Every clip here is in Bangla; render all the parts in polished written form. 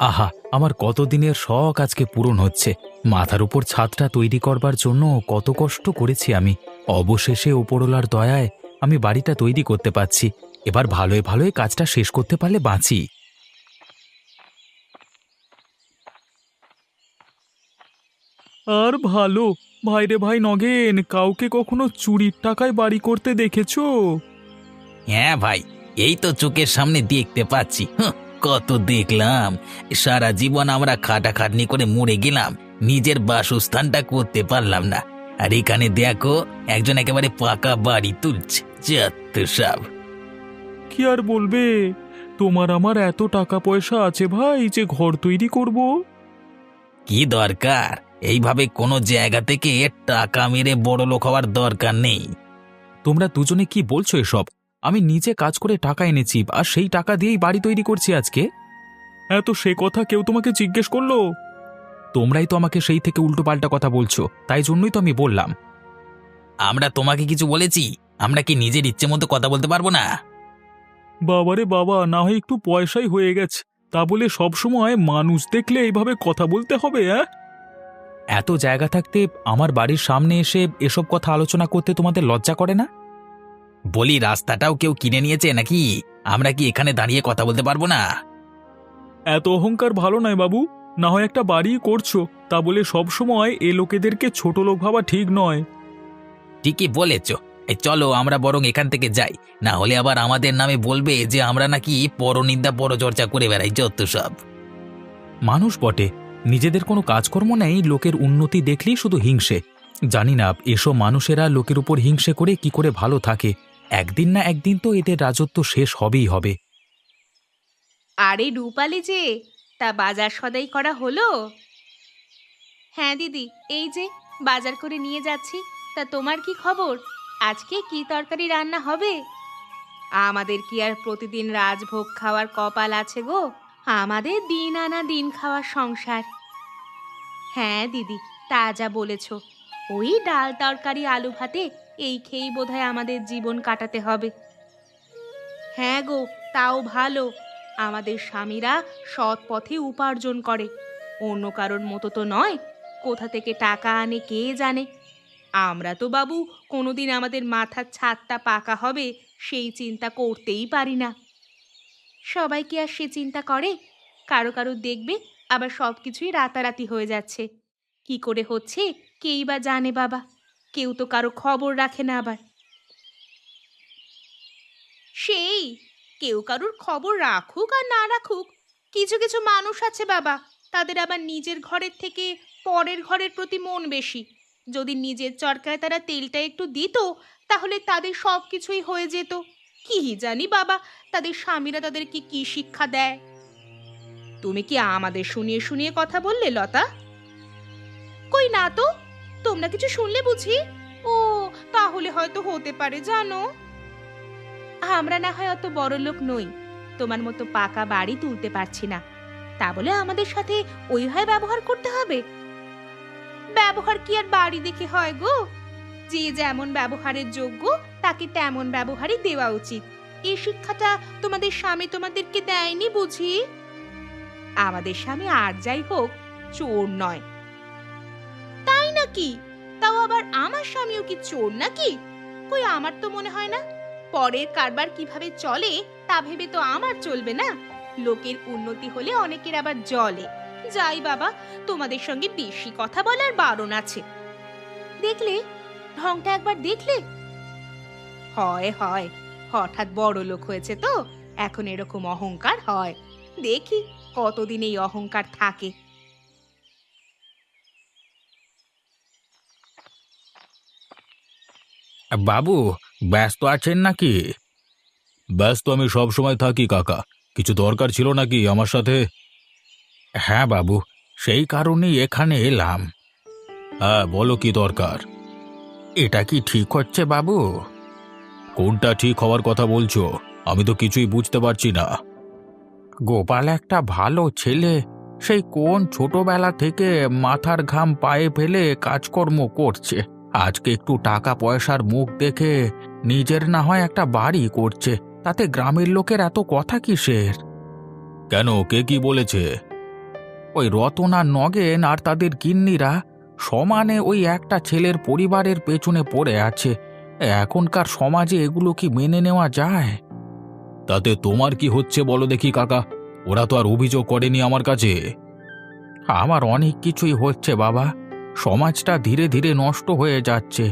আহা, আমার কতদিনের শখ আজকে পূরণ হচ্ছে। মাথার উপর ছাদটা তৈরি করবার জন্য কত কষ্ট করেছি আমি। অবশেষে ওপরওয়ালার দয়ায় আমি বাড়িটা তৈরি করতে পারছি। এবার ভালোই ভালোই কাজটা শেষ করতে পারলে বাঁচি। আর ভালো। ভাইরে ভাই নগেন, কাউকে কখনো চুরির টাকায় বাড়ি করতে দেখেছো? হ্যাঁ ভাই, এই তো চোখের সামনে দেখতে পাচ্ছি। কত দেখলাম। সারা জীবন আমরা খাটাখাটনি করে মরে গেলাম, নিজের বাসস্থানটা করতে পারলাম না। আর এখানে দেখো, একজন একেবারে পাকা বাড়ি তুলছে। যত সব। কি আর বলবে, তোমার আমার এত টাকা পয়সা আছে ভাই যে ঘর তৈরি করব। কি দরকার? এইভাবে কোনো জায়গা থেকে টাকা মেরে বড় লোক হওয়ার দরকার নেই। তোমরা দুজনে কি বলছো এসব? আমি নিজে কাজ করে টাকা এনেছি, আর সেই টাকা দিয়েই বাড়ি তৈরি করছি আজকে। হ্যাঁ, তো সে কথা কেউ তোমাকে জিজ্ঞেস করলো? তোমরাই তো আমাকে সেই থেকে উল্টোপাল্টা কথা বলছো, তাই জন্যই তো আমি বললাম। আমরা তোমাকে কিছু বলেছি? আমরা কি নিজের ইচ্ছে মতো কথা বলতে পারবো না? বাবারে বাবা, না হয় একটু পয়সাই হয়ে গেছে, তা বলে সবসময় মানুষ দেখলে এইভাবে কথা বলতে হবে? এত জায়গা থাকতে আমার বাড়ির সামনে এসে এসব কথা আলোচনা করতে তোমাদের লজ্জা করে না? বলি, রাস্তাটাও কেউ কিনে নিয়েছে নাকি? আমরা কি এখানে দাঁড়িয়ে কথা বলতে পারবো না? এত অহংকার ভালো নয় বাবু। না হয় একটা বাড়ি করছো, তা বলে সব সময় এ লোকেদেরকে ছোট লোক ভাবা ঠিক নয়। ঠিকই বলেছ। এই চলো, আমরা বরং এখান থেকে যাই। না হলে আবার আমাদের নামে বলবে যে আমরা নাকি পরনিন্দা পরচর্চা করে বেড়াই, যত সব। মানুষ বটে, নিজেদের কোনো কাজকর্ম নেই, লোকের উন্নতি দেখলেই শুধু হিংসে। জানি না এসব মানুষেরা লোকের উপর হিংসে করে কি করে ভালো থাকে। একদিন না একদিন তো এদের রাজত্ব শেষ হবেই হবে। আরে রূপালি যে, তা বাজার সদাই করা হলো? হ্যাঁ দিদি, এই যে বাজার করে নিয়ে যাচ্ছি। তা তোমার কি খবর? আজকে কি তরকারি রান্না হবে? আমাদের কি আর প্রতিদিন রাজভোগ খাওয়ার কপাল আছে গো? আমাদের দিন আনা দিন খাওয়ার সংসার। হ্যাঁ দিদি, তা যা বলেছ। ওই ডাল তরকারি আলু ভাতে এই খেয়েই বোধহয় আমাদের জীবন কাটাতে হবে। হ্যাঁ গো, তাও ভালো। আমাদের স্বামীরা সৎ পথে উপার্জন করে, অন্য কারোর মতো তো নয়। কোথা থেকে টাকা আনে কে জানে। আমরা তো বাবু কোনোদিন আমাদের মাথার ছাদটা পাকা হবে সেই চিন্তা করতেই পারি না। সবাই কি আর সে চিন্তা করে? কারো কারো দেখবে আবার সব কিছুই রাতারাতি হয়ে যাচ্ছে। কি করে হচ্ছে কেই বা জানে বাবা। কেউ তো কারো খবর রাখে না আবার। সেই কেউ কারুর খবর রাখুক আর না রাখুক, কিছু কিছু মানুষ আছে বাবা, তাদের আবার নিজের ঘরের থেকে পরের ঘরের প্রতি মন বেশি। যদি নিজের চরকায় তারা তেলটা একটু দিত, তাহলে তাদের সব কিছুই হয়ে যেত। কি জানি বাবা, তাদের স্বামীরা তাদেরকে কি শিক্ষা দেয়। তুমি কি আমাদের শুনিয়ে শুনিয়ে কথা বললে লতা? কই না তো। তোমরা কিছু শুনলে বুঝি? ও, তাহলে হয়তো হতে পারে জানো। আমরা না হয় অত বড় লোক নই, তোমার মতো পাকা বাড়ি তুলতে পারছি না, তা বলে আমাদের সাথে ওইভাবে ব্যবহার করতে হবে? ব্যবহার কি আর বাড়ি দেখে হয় গো? যে যেমন ব্যবহারের যোগ্য তাকে তেমন ব্যবহারই দেওয়া উচিত। এই শিক্ষাটা তোমাদের স্বামী তোমাদেরকে দেয়নি বুঝি? আমাদের স্বামী আর যাই হোক, চোর নয়। তাই নাকি? তাও আবার আমার স্বামীও কি চোর নাকি? কই, আমার তো মনে হয় না। পরের কারবার কিভাবে চলে তা ভেবে তো আমার চলবে না। লোকের উন্নতি হলে অনেকের আবার জ্বলে। যাই বাবা, তোমাদের সঙ্গে বেশি কথা বলার বারণ আছে। দেখলে ঢংটা একবার দেখলে? হয় হয়, হঠাৎ বড় লোক হয়েছে তো এখন এরকম অহংকার হয়। দেখি কতদিন এই অহংকার থাকে। বাবু, ব্যস্ত আছেন নাকি? ব্যস্ত আমি সব সময় থাকি কাকা। কিছু দরকার ছিল নাকি আমার সাথে? হ্যাঁ বাবু, সেই কারণেই এখানে এলাম। হ্যাঁ, বলো কি দরকার? এটা কি ঠিক হচ্ছে বাবু? কোনটা ঠিক হওয়ার কথা বলছো? আমি তো কিছুই বুঝতে পারছি না। গোপাল একটা ভালো ছেলে, সেই কোন ছোটবেলা থেকে মাথার ঘাম পায়ে ফেলে কাজকর্ম করছে। আজকে একটু টাকা পয়সার মুখ দেখে নিজের না হয় একটা বাড়ি করছে, তাতে গ্রামের লোকের এত কথা কিসের? কেন, কে কি বলেছে? ওই রতন আর নগেন আর তাদের গিন্নিরা সমানে ওই একটা ছেলের পরিবারের পেছনে পড়ে আছে। এখনকার সমাজে এগুলো কি মেনে নেওয়া যায়? তাতে তোমার কি হচ্ছে বলো দেখি কাকা? ওরা তো আর অভিযোগ করেনি আমার কাছে। আমার অনেক কিছুই হচ্ছে বাবা। সমাজটা ধীরে ধীরে নষ্ট হয়ে যাচ্ছে।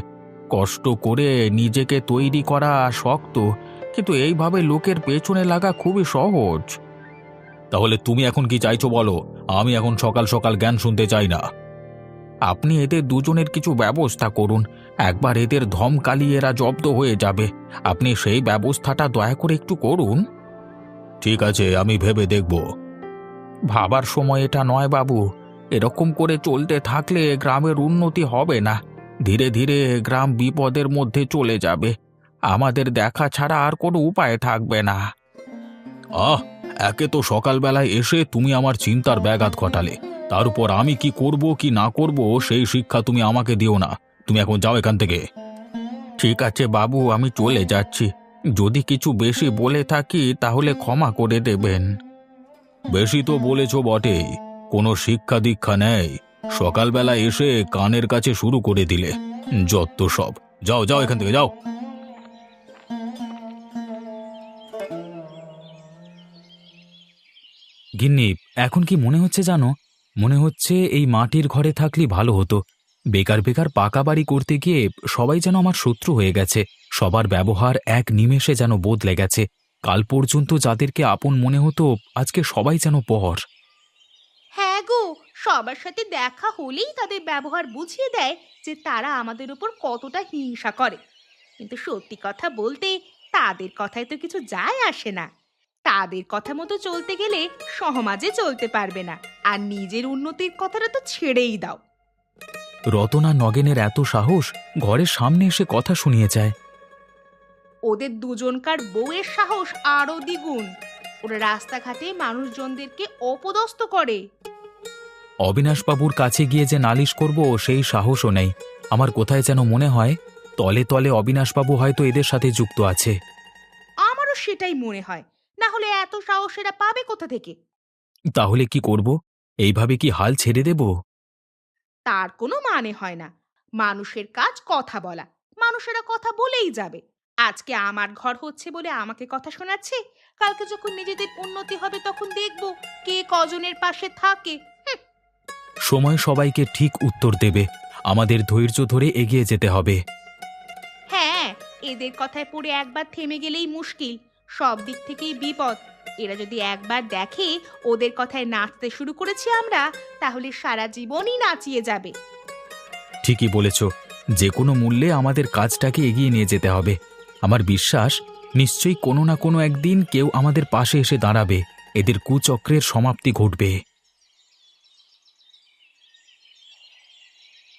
কষ্ট করে নিজেকে তৈরি করা শক্ত, কিন্তু এইভাবে লোকের পেছনে লাগা খুবই সহজ। তাহলে তুমি এখন কি চাইছো বলো? আমি এখন সকাল সকাল জ্ঞান শুনতে চাই না। আপনি এদের দুজনের কিছু ব্যবস্থা করুন। একবার এদের ধমকালিয়ে এরা জব্দ হয়ে যাবে। আপনি সেই ব্যবস্থাটা দয়া করে একটু করুন। ঠিক আছে, আমি ভেবে দেখব। ভাবার সময় এটা নয় বাবু। এরকম করে চলতে থাকলে গ্রামের উন্নতি হবে না। ধীরে ধীরে গ্রাম বিপদের মধ্যে চলে যাবে। আমাদের দেখা ছাড়া আর কোনো উপায় থাকবে না। একে তো সকালবেলায় এসে তুমি আমার চিন্তার ব্যাঘাত ঘটালে, তার উপর আমি কি করব কি না করব সেই শিক্ষা তুমি আমাকে দিও না। তুমি এখন যাও এখান থেকে। ঠিক আছে বাবু, আমি চলে যাচ্ছি। যদি কিছু বেশি বলে থাকি তাহলে ক্ষমা করে দেবেন। বেশি তো বলেছ বটেই, কোনো শিক্ষা দীক্ষা নেই। সকালবেলা এসে কানের কাছে শুরু করে দিলে। যত সব। যাও যাও এখান থেকে যাও। গিন্নি, এখন কি মনে হচ্ছে জানো? মনে হচ্ছে এই মাটির ঘরে থাকলেই ভালো হতো। বেকার বেকার পাকা বাড়ি করতে গিয়ে সবাই যেন আমার শত্রু হয়ে গেছে। সবার ব্যবহার এক নিমেষে যেন বদলে গেছে। কাল পর্যন্ত যাদেরকে আপন মনে হতো আজকে সবাই যেন পর। হ্যাঁ গো, সবার সাথে দেখা হলেই তাদের ব্যবহার বুঝিয়ে দেয় যে তারা আমাদের উপর কতটা হিংসা করে। কিন্তু সত্যি কথা বলতে তাদের কথায় তো কিছু যায় আসে না। তাদের কথা মতো চলতে গেলে সমাজে চলতে পারবে না, আর নিজের উন্নতির কথাটা তো ছেড়েই দাও। রতনা নগেনের এত সাহস, ঘরের সামনে এসে কথা শুনিয়ে যায়। ওদের দুজনকার বউয়ের সাহস আরো দ্বিগুণ। ওরা রাস্তাঘাটে মানুষজনদেরকে অপদস্থ করে। অবিনাশবাবুর কাছে গিয়ে যে নালিশ করব সেই সাহসও নেই। আমার কোথায় যেন মনে হয় তলে তলে অবিনাশবাবু হয়তো এদের সাথে যুক্ত আছে। আমারও সেটাই মনে হয়। না হলে এত সাহস এরা পাবে কোথা থেকে? তাহলে কি করব? এইভাবে কি হাল ছেড়ে দেব? তার কোনো মানে হয় না। মানুষের কাজ কথা বলা। মানুষেরা কথা বলেই যাবে। আজকে আমার ঘর হচ্ছে বলে আমাকে কথা শোনাচ্ছে, কালকে যখন নিজেদের উন্নতি হবে তখন দেখব কে কজনের পাশে থাকে। সময় সবাইকে ঠিক উত্তর দেবে। আমাদের ধৈর্য ধরে এগিয়ে যেতে হবে। হ্যাঁ, এদের কথায় পড়ে একবার থেমে গেলেই মুশকিল। সব দিক থেকেই বিপদ। এরা যদি একবার দেখে ওদের কথায় নাচতে শুরু করেছি আমরা, তাহলে সারা জীবনই নাচিয়ে যাবে। ঠিকই বলেছ। যে কোনো মূল্যে আমাদের কাজটাকে এগিয়ে নিয়ে যেতে হবে। আমার বিশ্বাস নিশ্চয়ই কোনো না কোনো একদিন কেউ আমাদের পাশে এসে দাঁড়াবে। এদের কুচক্রের সমাপ্তি ঘটবে।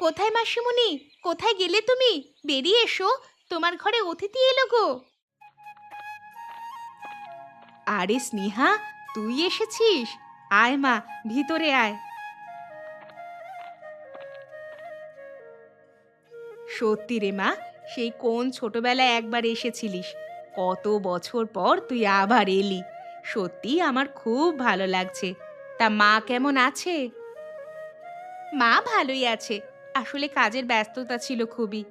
কোথায় মাসিমণি? কোথায় গেলে তুমি? বেরিয়ে এসো, তোমার ঘরে অতিথি এলো গো। আরে স্নেহা, তুই এসেছিস? আয় মা, ভিতরে আয়। সত্যি রে মা, সেই কোন ছোটবেলায় একবার এসেছিলিস। কত বছর পর তুই আবার এলি। সত্যি আমার খুব ভালো লাগছে। তা মা কেমন আছে? মা ভালোই আছে। আসলে কাজের ব্যস্ততা ছিল খুবই,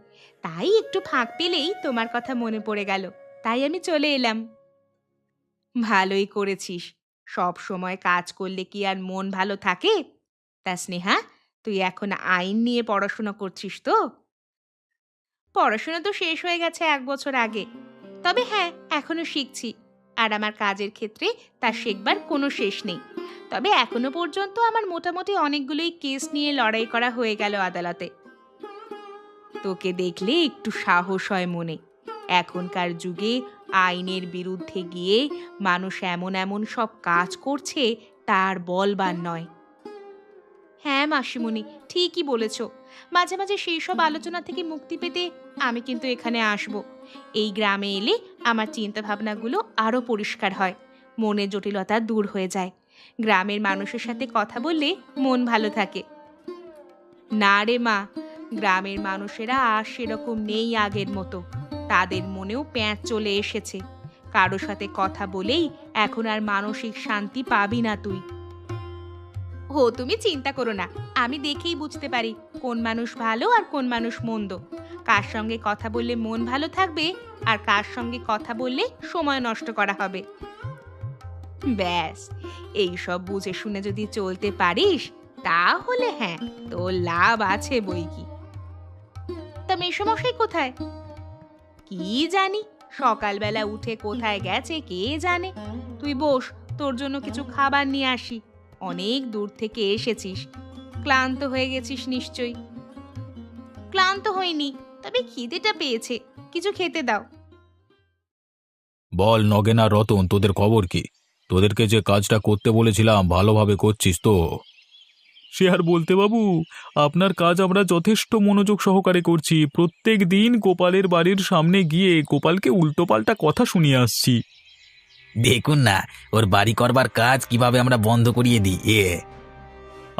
তাই একটু ফাঁক পেলেই তোমার কথা মনে পড়ে গেল, তাই আমি চলে এলাম। ভালোই করেছিস। সব সময় কাজ করলে কি আর মন ভালো থাকে? তা স্নেহা, তুই এখন আইন নিয়ে পড়াশোনা করছিস তো? পড়াশোনা তো শেষ হয়ে গেছে 1 বছর আগে। তবে হ্যাঁ, এখনো শিখছি। আর আমার কাজের ক্ষেত্রে তা শেখবার কোনো শেষ নেই। তবে এখনো পর্যন্ত আমার মোটামুটি অনেকগুলোই কেস নিয়ে লড়াই করা হয়ে গেল আদালতে। তোকে দেখলে একটু সাহস হয় মনে। এখনকার যুগে আইনের বিরুদ্ধে গিয়ে মানুষ এমন এমন সব কাজ করছে তার বলবার নয়। হ্যাঁ মাসিমণি, ঠিকই বলেছ। মাঝে মাঝে সেই সব আলোচনা থেকে মুক্তি পেতে আমি কিন্তু এখানে আসব। এই গ্রামে এলে আমার চিন্তা ভাবনাগুলো আরও পরিষ্কার হয়, মনের জটিলতা দূর হয়ে যায়। গ্রামের মানুষের সাথে কথা বললে মন ভালো থাকে। না রে মা, গ্রামের মানুষেরা আর সেরকম নেই আগের মতো। তাদের মনেও প্যাঁচ চলে এসেছে। কারো সাথে কথা বলেই এখন আর মানসিক শান্তি পাবি না তুই। তুমি চিন্তা করো না, আমি দেখেই বুঝতে পারি কোন মানুষ ভালো আর কোন মানুষ মন্দ, কার সঙ্গে কথা বললে মন ভালো থাকবে আর কার সঙ্গে কথা বললে সময় নষ্ট করা হবে। ব্যাস, এই সব বুঝে শুনে যদি চলতে পারিস তাহলে হ্যাঁ, তোর লাভ আছে বই কি। তা মেসোমশাই কোথায়? কি জানি, সকালবেলা উঠে কোথায় গেছে কে জানে। তুই বস, তোর জন্য কিছু খাবার নিয়ে আসি। অনেক দূর থেকে এসেছিস, ক্লান্ত হয়ে গেছিস নিশ্চয়ই। ক্লান্ত হইনি, তবে খিদেটা পেয়েছে, কিছু খেতে দাও। বল নগেনা রতন, তোদের খবর কি? তোদেরকে যে কাজটা করতে বলেছিলাম ভালোভাবে করছিস তো? সে আর বলতে বাবু, আপনার কাজ আমরা যথেষ্ট মনোযোগ সহকারে করছি। প্রত্যেক দিন গোপালের বাড়ির সামনে গিয়ে গোপালকে উল্টোপাল্টা কথা শুনিয়ে আসছি। দেখুন না, ওর বাড়ি করবার কাজ কিভাবে আমরা বন্ধ করিয়ে দিই।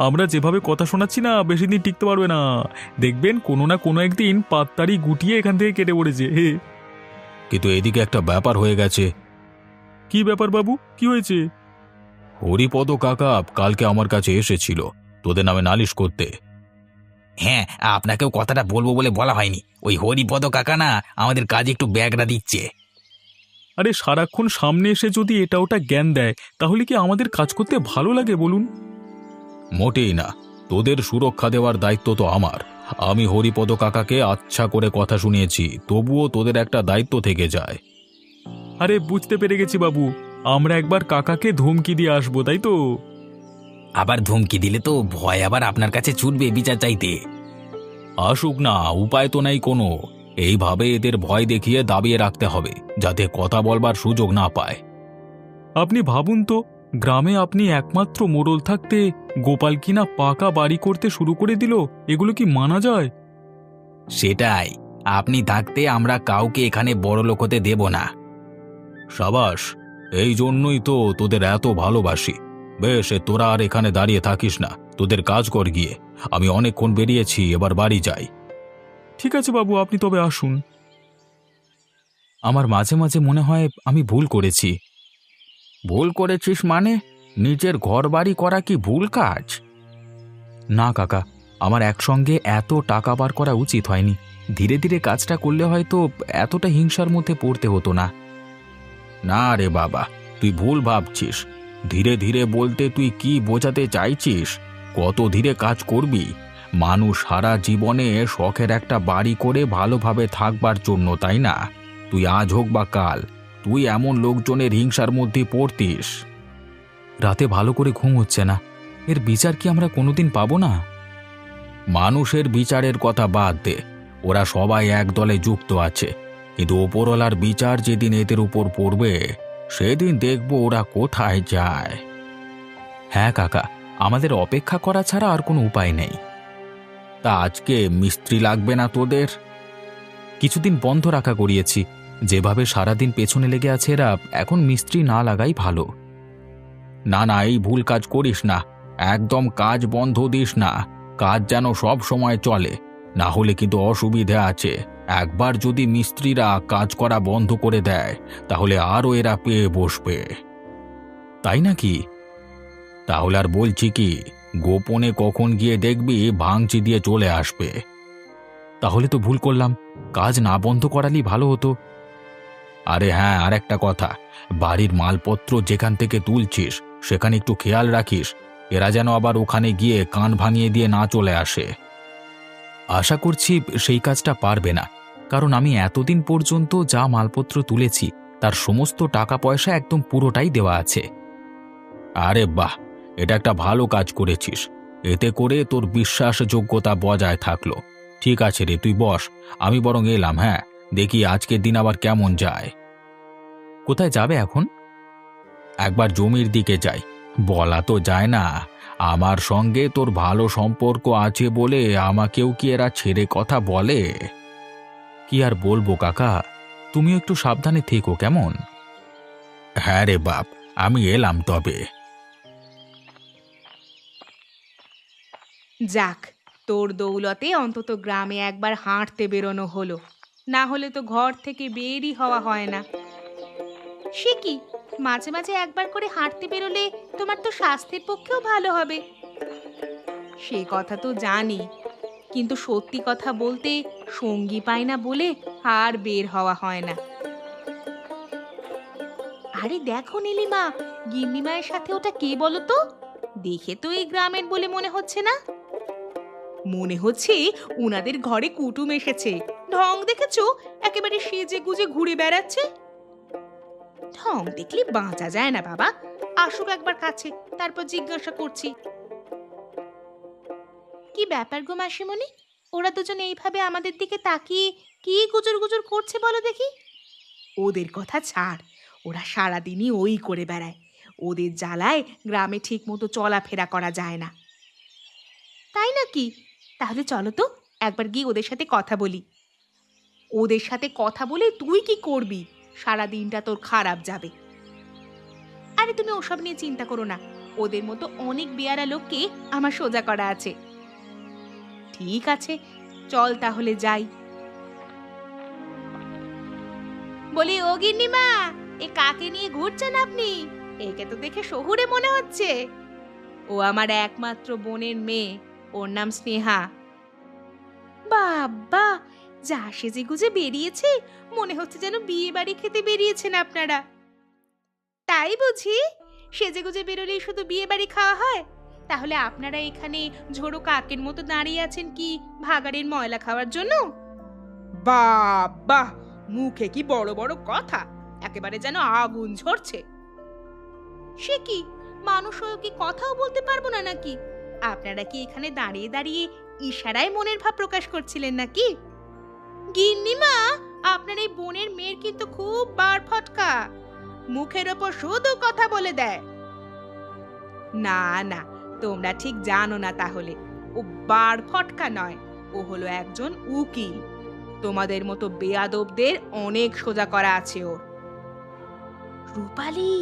আমরা যেভাবে কথা শোনাচ্ছি না, বেশি দিন টিকতে পারবে না। দেখবেন কোনো না কোনো একদিন পাততাড়ি গুটিয়ে এখান থেকে কেটে পড়েছে। কিন্তু এদিকে একটা ব্যাপার হয়ে গেছে। কি ব্যাপার বাবু, কি হয়েছে? হরিপদ কাকা কালকে আমার কাছে এসেছিল তোদের নামে নালিশ করতে। হ্যাঁ, আপনাকেও কথাটা বলবো বলে বলা হয়নি। ওই হরিপদ কাকা না আমাদের কাজে একটু ব্যাগরা দিচ্ছে। আরে সারাক্ষণ সামনে এসে যদি এটা ওটা জ্ঞান দেয়, তাহলে কি আমাদের কাজ করতে ভালো লাগে বলুন? মোটেই না, তোদের সুরক্ষা দেওয়ার দায়িত্ব তো আমার। আমি হরিপদ কাকাকে আচ্ছা করে কথা শুনিয়েছি, তবুও তোদের একটা দায়িত্ব থেকে যায়। আরে বুঝতে পেরে গেছি বাবু, আমরা একবার কাকাকে ধমকি দিয়ে আসবো, তাই তো? আবার ধমকি দিলে তো ভয় আবার আপনার কাছে ছুটবে বিচার চাইতে। আসুক না, উপায় তো নেই কোনো। এইভাবে এদের ভয় দেখিয়ে দাবিয়ে রাখতে হবে, যাতে কথা বলবার সুযোগ না পায়। আপনি ভাবুন তো, গ্রামে আপনি একমাত্র মোড়ল থাকতে গোপাল কিনা পাকা বাড়ি করতে শুরু করে দিল। এগুলো কি মানা যায়? সেটাই, আপনি থাকতে আমরা কাউকে এখানে বড় লোক হতে দেব না। সাবাস, এই জন্যই তো তোদের এত ভালোবাসি। বেশ, তোরা আর এখানে দাঁড়িয়ে থাকিস না, তোদের কাজ কর গিয়ে। আমি অনেকক্ষণ বেরিয়েছি, এবার বাড়ি যাই। ঠিক আছে বাবু, আপনি তবে আসুন। আমার মাঝে মাঝে মনে হয় আমি ভুল করেছি। ভুল করেছিস মানে? নিজের ঘর বাড়ি করা কি ভুল কাজ? না কাকা, আমার একসঙ্গে এত টাকা বার করা উচিত হয়নি। ধীরে ধীরে কাজটা করলে হয়তো এতটা হিংসার মধ্যে পড়তে হতো না। না রে বাবা, তুই ভুল ভাবছিস। ধীরে ধীরে বলতে তুই কি বোঝাতে চাইছিস? কত ধীরে কাজ করবি? মানুষ সারা জীবনে শখের একটা বাড়ি করে ভালোভাবে থাকবার জন্য, তাই না? তুই আজ হোক বা কাল, তুই এমন লোকজনের হিংসার মধ্যে পড়তিস। রাতে ভালো করে ঘুম হচ্ছে না, এর বিচার কি আমরা কোনোদিন পাবো না? মানুষের বিচারের কথা বাদ দে, ওরা সবাই এক দলে যুক্ত আছে, কিন্তু ওপরওয়ালার বিচার যেদিন এদের উপর পড়বে সেদিন দেখব ওরা কোথায় যায়। হ্যাঁ কাকা, আমাদের অপেক্ষা করা ছাড়া আর কোনো উপায় নেই। তা আজকে মিস্ত্রি লাগবে না তোদের? কিছুদিন বন্ধ রাখা করিয়েছি। যেভাবে সারাদিন পেছনে লেগে আছে এরা, এখন মিস্ত্রি না লাগাই ভালো। না না, এই ভুল কাজ করিস না। একদম কাজ বন্ধ দিস না, কাজ যেন সব সময় চলে, না হলে কিন্তু অসুবিধে আছে। একবার যদি মিস্ত্রিরা কাজ করা বন্ধ করে দেয় তাহলে আরও এরা পেয়ে বসবে। তাই নাকি? তাহলে আর বলছি কি, গোপনে কখন গিয়ে দেখবি ভাঙচি দিয়ে চলে আসবে। তাহলে তো ভুল করলাম, কাজ না বন্ধ করালেই ভালো হতো। আরে হ্যাঁ, আর একটা কথা, বাড়ির মালপত্র যেখান থেকে তুলছিস সেখানে একটু খেয়াল রাখিস, এরা যেন আবার ওখানে গিয়ে কান ভাঙিয়ে দিয়ে না চলে আসে। আশা করছি সেই কাজটা পারবে না, কারণ আমি এতদিন পর্যন্ত যা মালপত্র তুলেছি তার সমস্ত টাকা পয়সা একদম পুরোটাই দেওয়া আছে। আরে বাহ, এটা একটা ভালো কাজ করেছিস। এতে করে তোর বিশ্বাসযোগ্যতা বজায় থাকলো। ঠিক আছে রে, তুই বস, আমি বরং এলাম। হ্যাঁ, দেখি আজকের দিন আবার কেমন যায়। কোথায় যাবে এখন? একবার জমির দিকে যাই। বলা তো যায় না, আমার সঙ্গে তোর ভালো সম্পর্ক আছে বলে আমাকেও কি এরা ছেড়ে কথা বলে? কি আর বলবো কাকা, তুমিও একটু সাবধানে থেকো, কেমন? হ্যাঁ রে বাপ, আমি এলাম তবে। যাক, তোর দৌলতে অন্তত গ্রামে একবার হাঁটতে বেরোনো হলো, না হলে তো ঘর থেকে বেরই হওয়া হয় না। সে কি, মাঝে মাঝে একবার করে হাঁটতে বেরোলে তোমার তো স্বাস্থ্যের পক্ষেও ভালো হবে। সে কথা তো জানি, কিন্তু সত্যি কথা বলতে সঙ্গী পাই না বলে আর বের হওয়া হয় না। আরে দেখো নীলিমা, গিন্নিমায়ের সাথে ওটা কে বলো তো? দেখে তো এই গ্রামের বলে মনে হচ্ছে না। মনে হচ্ছে উনাদের ঘরে কুটুম এসেছে। ঢং দেখেছো, একেবারে সেজে গুজে ঘুরে বেড়াচ্ছে। ঢং দেখলে বাঁচা যায় না বাবা। আসুক একবার কাছে, তারপর জিজ্ঞাসা করছি। কি ব্যাপার গো মাসিমণি, ওরা দুজন এইভাবে আমাদের দিকে তাকিয়ে কি গুজর গুজর করছে বলো দেখি? ওদের কথা ছাড়, ওরা সারাদিনই ওই করে বেড়ায়। ওদের জ্বালায় গ্রামে ঠিক মতো চলাফেরা করা যায় না। তাই নাকি? তাহলে চলো তো একবার গিয়ে ওদের সাথে কথা বলি। ওদের সাথে কথা বলে তুই কি করবি? সারা দিনটা তোর খারাপ যাবে। আরে তুমি ওসব নিয়ে চিন্তা করো না, ওদের মতো অনেক বেয়ারা লোককে আমার সোজা করা আছে। ঠিক আছে, চল তাহলে যাই। বলি ও গিন্নিমা, এ কাকে নিয়ে ঘুরছেন আপনি? একে তো দেখে শহুরে মনে হচ্ছে। ও আমার একমাত্র বোনের মেয়ে, ওর নাম স্নেহা। বাবা, যা সেজে গুজে বেরিয়েছে, মনে হচ্ছে যেন বিয়ে বাড়ি খেতে বেরিয়েছেন আপনারা। তাই বুঝি? সেজে গুজে বেরোলেই শুধু বিয়ে বাড়ি খাওয়া হয়? তাহলে আপনারা এখানে ঝোড়ো কাকের মতো দাঁড়িয়ে আছেন কি ভাগাড়ের ময়লা খাওয়ার জন্য? বাবা, মুখে কি বড় বড় কথা, একেবারে যেন আগুন ঝরছে। সে কি, মানুষ হয়েও কি কথাও বলতে পারবো না নাকি? আপনারা কি এখানে দাঁড়িয়ে দাঁড়িয়ে ইশারায় মনের ভাব প্রকাশ করছিলেন নাকি? গিন্নিমা, আপনার এই বোনের মেয়ের কিন্তু খুব বার ফটকা, মুখের ওপর শুধু কথা বলে দেয়। না না, তোমরা ঠিক জানো না তাহলে। ও বার ফটকা নয়, ও হলো একজন উকিল। তোমাদের মতো বেয়াদবদের অনেক সোজা করা আছে ওর। রূপালি,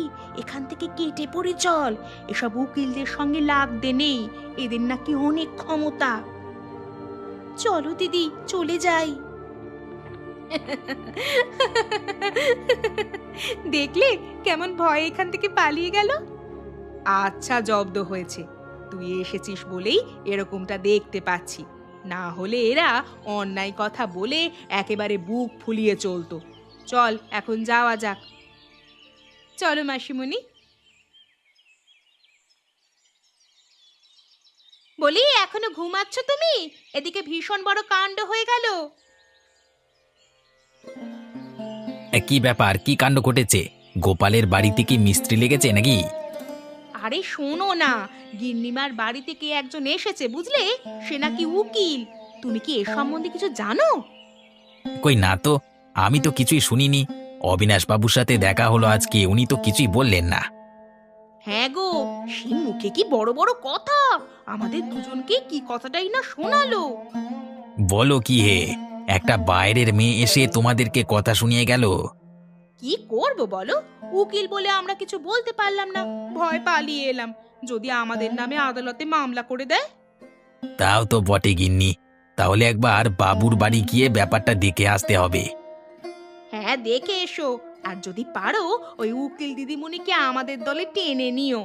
এখান থেকে কেটে পড়ে চল। এসব উকিলদের সঙ্গে লাগতে নেই, এদের নাকি অনেক ক্ষমতা। চলো দিদি, চলে যাই। দেখলে কেমন ভয় এখান থেকে পালিয়ে গেল। আচ্ছা, জব্দ হয়েছে। তুই এসেছিস বলেই এরকমটা দেখতে পাচ্ছি, না হলে এরা অন্যায় কথা বলে একেবারে বুক ফুলিয়ে চলতো। চল এখন যাওয়া যাক। চলো মাসিমণি। বলি, এখনো ঘুমাচ্ছ তুমি? এদিকে ভীষণ বড় কাণ্ড হয়ে গেল। কি ব্যাপার, কি কাণ্ড ঘটেছে? গোপালের বাড়িতে কি মিস্ত্রি লেগেছে নাকি? আরে শোনো না, গিন্নিমার বাড়িতে কে একজন এসেছে বুঝলে, সে নাকি উকিল। তুমি কি এ সম্বন্ধে কিছু জানো? কই না তো, আমি তো কিছুই শুনিনি। অবিনাশ বাবুর সাথে দেখা হলো আজকে, উনি তো কিছুই বললেন না। হ্যাঁ গো, সে মুখে কি বড় বড় কথা, আমাদের দুজনকে কি কথাটাই না শোনালো। বলো কি হে, একটা বাইরের মেয়ে এসে তোমাদেরকে কথা শুনিয়ে গেল। কি করব বলো, উকিল বলে আমরা কিছু বলতে পারলাম না, ভয় পালিয়ে এলাম। যদি আমাদের নামে আদালতে মামলা করে দেয়। তাও তো বটে গিন্নি, তাহলে একবার বাবুর বাড়ি গিয়ে ব্যাপারটা দেখে আসতে হবে। হ্যাঁ, দেখে এসো, আর যদি পারো ওই উকিল দিদিমণিকে আমাদের দলে টেনে নিও।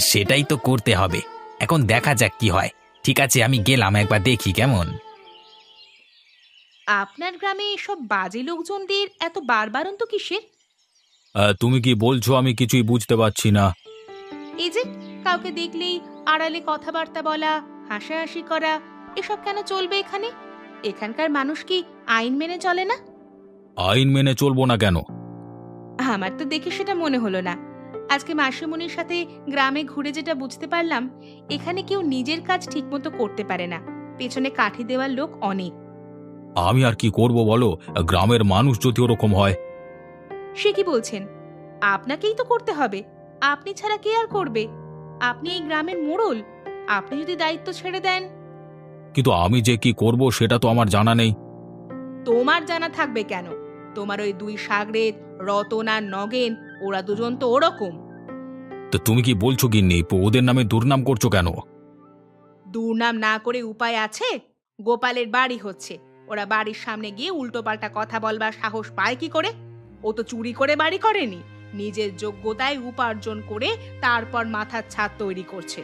সেটাই তো করতে হবে, এখন দেখা যাক কি হয়। ঠিক আছে, আমি গেলাম, একবার দেখি কেমন। আপনার গ্রামে এসব বাজে লোকজনদের এত বারবারন্ত কিসের? তুমি কি বলছো? আমি কিছুই বুঝতে পারছি না। এই যে কাউকে দেখলেই আড়ালে কথাবার্তা বলা, হাসাহাসি করা, এসব কেন চলবে এখানে? এখানকার মানুষ কি আইন মেনে চলে না? আইন মেনে চলবো না কেন? আমার তো দেখে সেটা মনে হলো না। আজকে মাসিমণির সাথে গ্রামে ঘুরে যেটা বুঝতে পারলাম, এখানে কেউ নিজের কাজ ঠিকমতো করতে পারে না, পেছনে কাঠি দেওয়ার লোক অনেক। আমি আর কি করব বলো, গ্রামের মানুষ যদি ওরকম হয়। সে কি বলছেন? আপনাকেই তো করতে হবে, আপনি ছাড়া কে আর করবে? আপনি এই গ্রামের মোড়ল, আপনি যদি দায়িত্ব ছেড়ে দেন। কিন্তু আমি যে কি করব সেটা তো আমার জানা নেই। তোমার জানা থাকবে কেন? তোমার ওই দুই সাগরেদ, রতন আর নগেন, ওরা দুজন তো ওরকম। তো তুমি কি বলছো গিন্নি, ওদের নামে দুর্নাম করছো কেন? দুর্নাম না করে উপায় আছে? গোপালের বাড়ি হচ্ছে, ওরা বাড়ির সামনে গিয়ে উল্টোপাল্টা কথা বলবার সাহস পায় কি করে? ও তো চুরি করে বাড়ি করেনি, নিজের যোগ্যতায় উপার্জন করে তারপর মাথার ছাদ তৈরি করছে।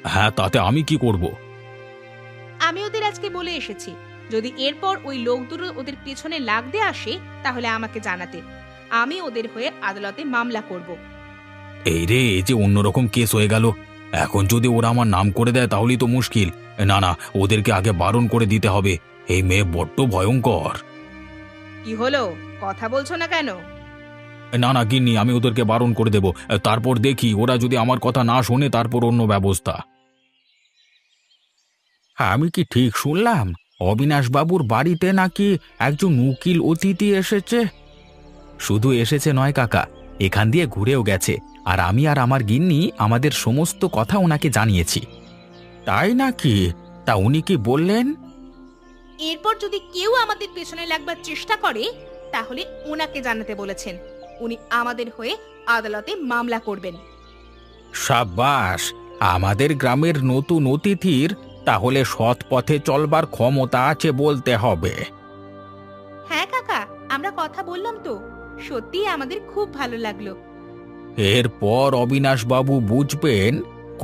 হ্যাঁ, তাতে আমি কি করব? আমি ওদের আজকে বলে এসেছি, যদি এরপর ওই লোক দুটো ওদের পেছনে লাগতে আসে তাহলে আমাকে জানাতে। আমি ওদের হয়ে আদালতে মামলা করব। এই রে, এই যে অন্যরকম কেস হয়ে গেল। এখন যদি ওরা আমার নাম করে দেয় তাহলেই তো মুশকিল। না না, ওদেরকে আগে বারণ করে দিতে হবে। এই মেয়ে বড্ড ভয়ঙ্কর। কি হলো, কথা বলছো না কেন? না না গিন্নি, আমি ওদেরকে বারণ করে দেব। তারপর দেখি ওরা যদি আমার কথা না শোনে তারপর অন্য ব্যবস্থা। আমি কি ঠিক শুনলাম অবিনাশ বাবুর বাড়িতে নাকি একজন উকিল অতিথি এসেছে? শুধু এসেছে নয় কাকা, এখান দিয়ে ঘুরেও গেছে। আর আমি আর আমার গিন্নি আমাদের সমস্ত কথা ওনাকে জানিয়েছি। তাই নাকি? তা উনি কি বললেন? এরপর যদি কেউ আমাদের পেছনে লাগবার চেষ্টা করে তাহলে ওনাকে জানাতে বলেছেন। উনি আমাদের হয়ে আদালতে মামলা করবেন। সাব্বাস, আমাদের গ্রামের নতুন অতিথির তাহলে সৎ পথে চলবার ক্ষমতা আছে বলতে হবে। হ্যাঁ কাকা, আমরা কথা বললাম তো, সত্যি আমাদের খুব ভালো লাগলো। এরপর অবিনাশ বাবু বুঝবেন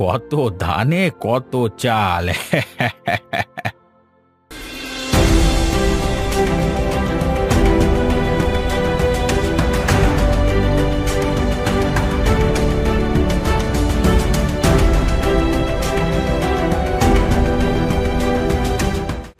কত ধানে কত চাল।